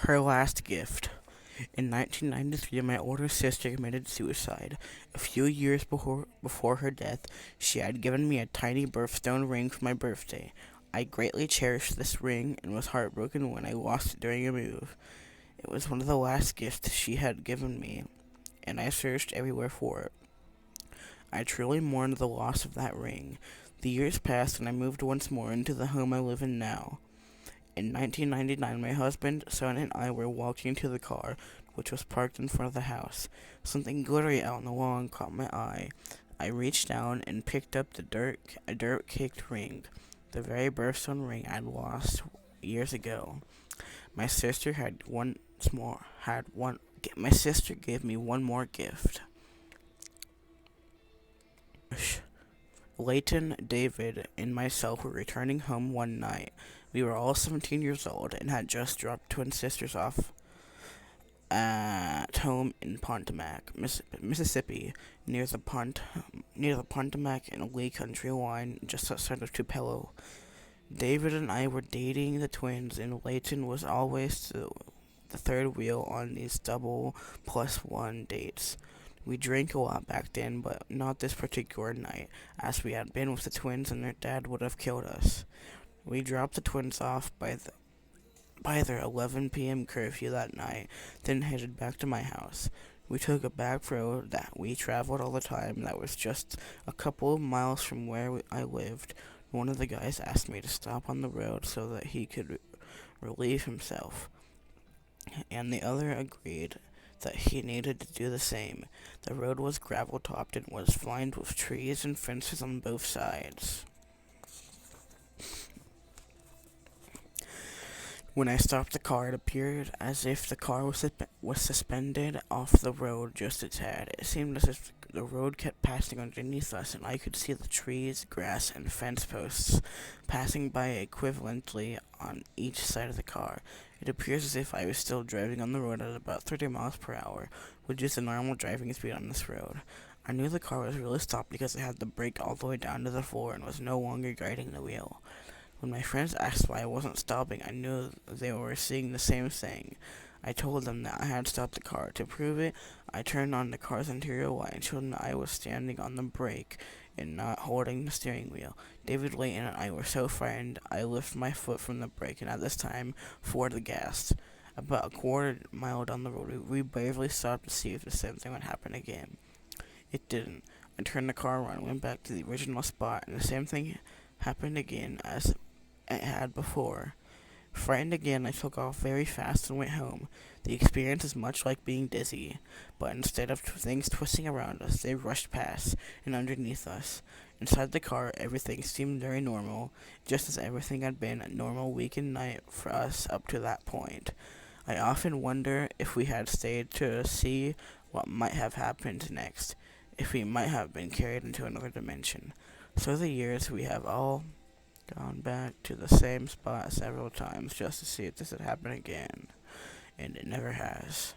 Her last gift. In 1993, my older sister committed suicide. A few years before her death, she had given me a tiny birthstone ring for my birthday. I greatly cherished this ring and was heartbroken when I lost it during a move. It was one of the last gifts she had given me, and I searched everywhere for it. I truly mourned the loss of that ring. The years passed and I moved once more into the home I live in now. In 1999, my husband, son, and I were walking to the car, which was parked in front of the house. Something glittery out on the lawn caught my eye. I reached down and picked up a dirt-caked ring, the very birthstone ring I'd lost years ago. My sister My sister gave me one more gift. Leighton, David, and myself were returning home one night. We were all 17 years old and had just dropped twin sisters off at home in Pontomac, Mississippi, near the Pontomac and Lee Country line, just outside of Tupelo. David and I were dating the twins, and Leighton was always the third wheel on these double plus one dates. We drank a lot back then, but not this particular night, as we had been with the twins and their dad would have killed us. We dropped the twins off by their 11 p.m. curfew that night, then headed back to my house. We took a back road that we traveled all the time that was just a couple of miles from where I lived. One of the guys asked me to stop on the road so that he could relieve himself, and the other agreed that he needed to do the same. The road was gravel-topped and was lined with trees and fences on both sides. When I stopped the car, it appeared as if the car was suspended off the road just a tad. It seemed as if the road kept passing underneath us, and I could see the trees, grass, and fence posts passing by equivalently on each side of the car. It appears as if I was still driving on the road at about 30 miles per hour, which is the normal driving speed on this road. I knew the car was really stopped because it had the brake all the way down to the floor and was no longer guiding the wheel. When my friends asked why I wasn't stopping, I knew they were seeing the same thing. I told them that I had stopped the car. To prove it, I turned on the car's interior light and showed them that I was standing on the brake and not holding the steering wheel. David, Leighton, and I were so frightened, I lifted my foot from the brake and at this time floored the gas. About a quarter mile down the road, we bravely stopped to see if the same thing would happen again. It didn't. I turned the car around and went back to the original spot, and the same thing happened again as it had before. Frightened again, I took off very fast and went home. The experience is much like being dizzy, but instead of things twisting around us, they rushed past and underneath us. Inside the car, everything seemed very normal, just as everything had been a normal week and night for us up to that point. I often wonder if we had stayed to see what might have happened next, if we might have been carried into another dimension. Through the years, we have all gone back to the same spot several times just to see if this had happened again, and it never has.